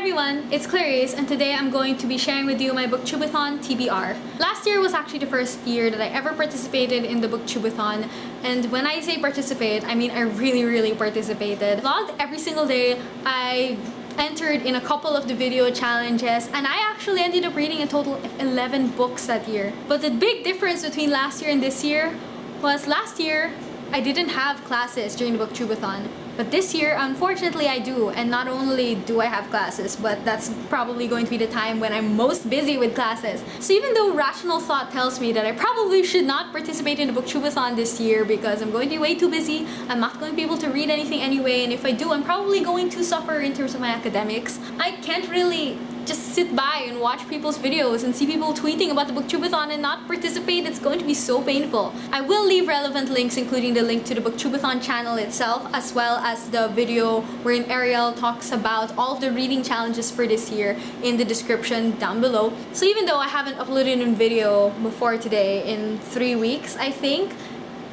everyone, it's Clarice, and today I'm going to be sharing with you my BookTube-A-Thon TBR. Last year was actually the first year that I ever participated in the BookTube-A-Thon, and when I say participate, I mean I really participated. Vlogged every single day. I entered in a couple of the video challenges, and I actually ended up reading a total of 11 books that year. But the big difference between last year and this year was last year I didn't have classes during the BookTube-A-Thon. But this year, unfortunately, I do. And not only do I have classes, but that's probably going to be the time when I'm most busy with classes. So even though rational thought tells me that I probably should not participate in the BookTube-A-Thon this year because I'm going to be way too busy, I'm not going to be able to read anything anyway, and if I do, I'm probably going to suffer in terms of my academics. I can't really just sit by and watch people's videos and see people tweeting about the BookTube-A-Thon and not participate. It's going to be so painful. I will leave relevant links, including the link to the BookTube-A-Thon channel itself, as well as the video wherein Ariel talks about all of the reading challenges for this year in the description down below. So even though I haven't uploaded a video before today in 3 weeks, I think,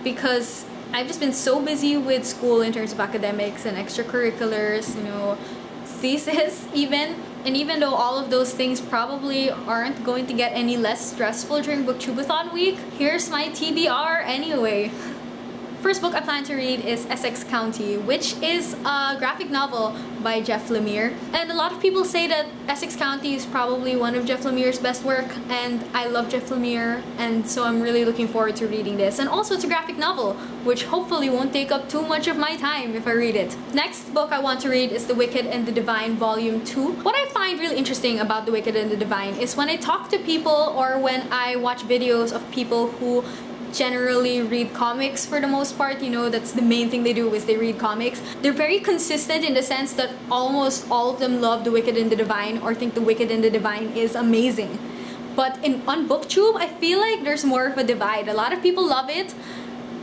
because I've just been so busy with school in terms of academics and extracurriculars, thesis even. And even though all of those things probably aren't going to get any less stressful during BookTube-A-Thon week, here's my TBR anyway. First book I plan to read is Essex County, which is a graphic novel by Jeff Lemire. And a lot of people say that Essex County is probably one of Jeff Lemire's best work, and I love Jeff Lemire, and so I'm really looking forward to reading this. And also it's a graphic novel, which hopefully won't take up too much of my time if I read it. Next book I want to read is The Wicked and the Divine Volume 2. What I find really interesting about The Wicked and the Divine is when I talk to people or when I watch videos of people who generally read comics for the most part, that's the main thing they do is they read comics. They're very consistent in the sense that almost all of them love The Wicked and the Divine or think The Wicked and the Divine is amazing. But on BookTube, I feel like there's more of a divide. A lot of people love it,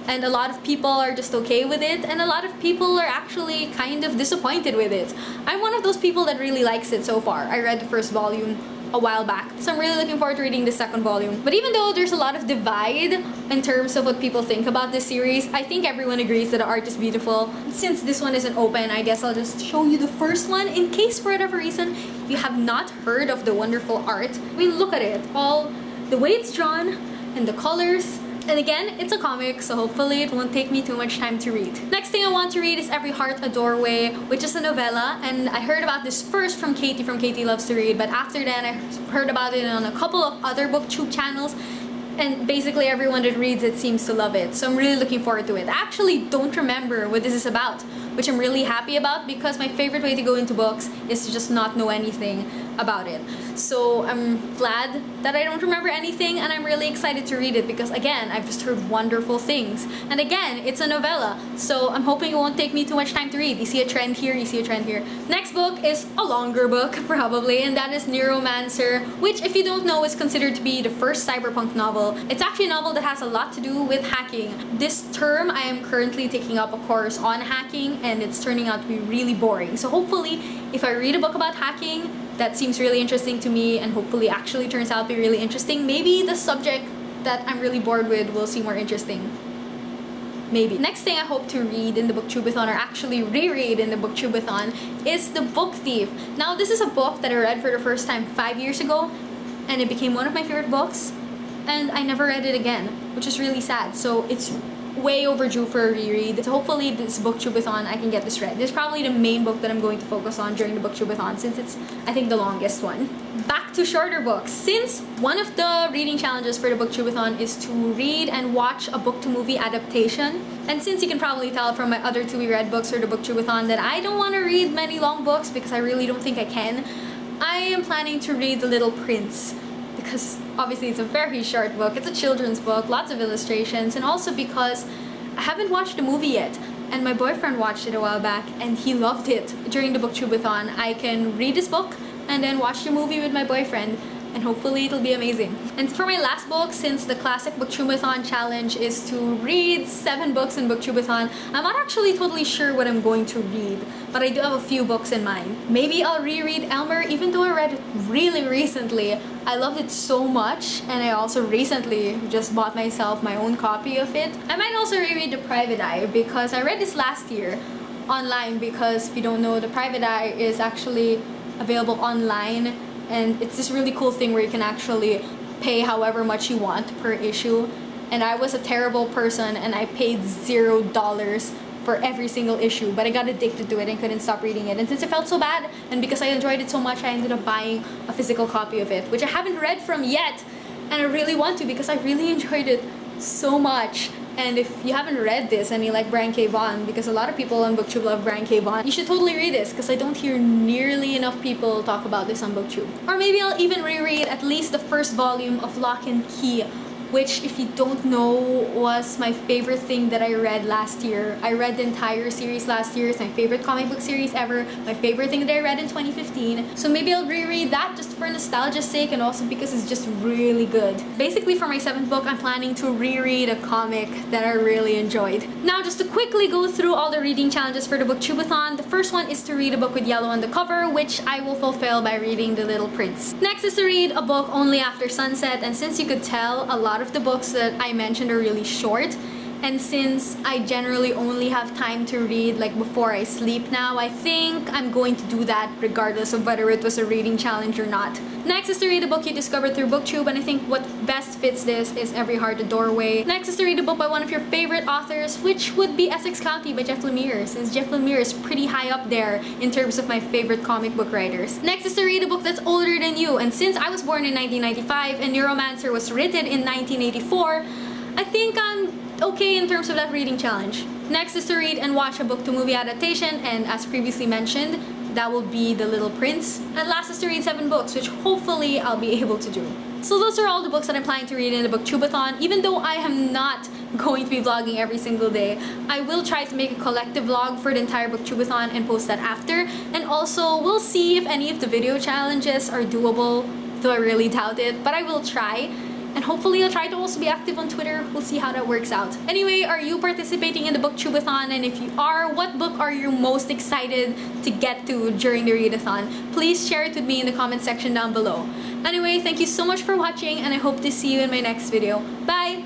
and a lot of people are just okay with it, and a lot of people are actually kind of disappointed with it. I'm one of those people that really likes it so far. I read the first volume a while back, so I'm really looking forward to reading the second volume. But even though there's a lot of divide in terms of what people think about this series, I think everyone agrees that the art is beautiful. Since this one isn't open, I guess I'll just show you the first one in case for whatever reason you have not heard of the wonderful art. I mean, look at it. All the way it's drawn and the colors. And again, it's a comic, so hopefully it won't take me too much time to read. Next thing I want to read is Every Heart a Doorway, which is a novella, and I heard about this first from Katie Loves to Read, but after that I heard about it on a couple of other BookTube channels, and basically everyone that reads it seems to love it, so I'm really looking forward to it. I actually don't remember what this is about, which I'm really happy about because my favorite way to go into books is to just not know anything about it. So I'm glad that I don't remember anything, and I'm really excited to read it because again, I've just heard wonderful things. And again, it's a novella, so I'm hoping it won't take me too much time to read. You see a trend here, you see a trend here. Next book is a longer book probably, and that is Neuromancer, which if you don't know is considered to be the first cyberpunk novel. It's actually a novel that has a lot to do with hacking. This term I am currently taking up a course on hacking, and it's turning out to be really boring. So hopefully if I read a book about hacking that seems really interesting to me and hopefully actually turns out to be really interesting, maybe the subject that I'm really bored with will seem more interesting. Maybe. Next thing I hope to read in the BookTube-A-Thon, or actually reread in the BookTube-A-Thon, is The Book Thief. Now this is a book that I read for the first time 5 years ago, and it became one of my favorite books, and I never read it again, which is really sad. So it's way overdue for a reread. So hopefully this BookTube-A-Thon I can get this read. This is probably the main book that I'm going to focus on during the BookTube-A-Thon since it's, I think, the longest one. Back to shorter books. Since one of the reading challenges for the BookTube-A-Thon is to read and watch a book-to-movie adaptation, and since you can probably tell from my other 2 read books for the BookTube-A-Thon that I don't want to read many long books because I really don't think I can, I am planning to read The Little Prince. Because obviously it's a very short book, it's a children's book, lots of illustrations, and also because I haven't watched the movie yet, and my boyfriend watched it a while back and he loved it during the BookTube-A-Thon. I can read this book and then watch the movie with my boyfriend, and hopefully it'll be amazing. And for my last book, since the classic BookTube-A-Thon challenge is to read 7 books in BookTube-A-Thon, I'm not actually totally sure what I'm going to read, but I do have a few books in mind. Maybe I'll reread Elmer, even though I read it really recently. I loved it so much, and I also recently just bought myself my own copy of it. I might also reread The Private Eye because I read this last year online, because if you don't know, The Private Eye is actually available online, and it's this really cool thing where you can actually pay however much you want per issue. And I was a terrible person and I paid $0 for every single issue, but I got addicted to it and couldn't stop reading it. And since it felt so bad, and because I enjoyed it so much, I ended up buying a physical copy of it, which I haven't read from yet, and I really want to because I really enjoyed it so much. And if you haven't read this and you like Brian K. Vaughan, because a lot of people on BookTube love Brian K. Vaughan, you should totally read this because I don't hear nearly enough people talk about this on BookTube. Or maybe I'll even reread at least the first volume of Lock and Key, which, if you don't know, was my favorite thing that I read last year. I read the entire series last year. It's my favorite comic book series ever. My favorite thing that I read in 2015. So maybe I'll reread that just for nostalgia's sake and also because it's just really good. Basically, for my 7th book, I'm planning to reread a comic that I really enjoyed. Now, just to quickly go through all the reading challenges for the BookTube-A-Thon, the first one is to read a book with yellow on the cover, which I will fulfill by reading The Little Prince. Next is to read a book only after sunset, and since you could tell, a lot of the books that I mentioned are really short, and since I generally only have time to read like before I sleep now, I think I'm going to do that regardless of whether it was a reading challenge or not. Next is to read a book you discovered through BookTube, and I think what best fits this is Every Heart a Doorway. Next is to read a book by one of your favorite authors, which would be Essex County by Jeff Lemire, since Jeff Lemire is pretty high up there in terms of my favorite comic book writers. Next is to read a book that's older than you, and since I was born in 1995 and Neuromancer was written in 1984, I think I'm okay in terms of that reading challenge. Next is to read and watch a book to movie adaptation, and as previously mentioned, that will be The Little Prince. And last is to read 7 books, which hopefully I'll be able to do. So those are all the books that I'm planning to read in the BookTube-A-Thon. Even though I am not going to be vlogging every single day, I will try to make a collective vlog for the entire BookTube-A-Thon and post that after. And also, we'll see if any of the video challenges are doable, though I really doubt it, but I will try. And hopefully I'll try to also be active on Twitter. We'll see how that works out. Anyway, are you participating in the BookTube-A-Thon? And if you are, what book are you most excited to get to during the readathon? Please share it with me in the comment section down below. Anyway, thank you so much for watching, and I hope to see you in my next video. Bye!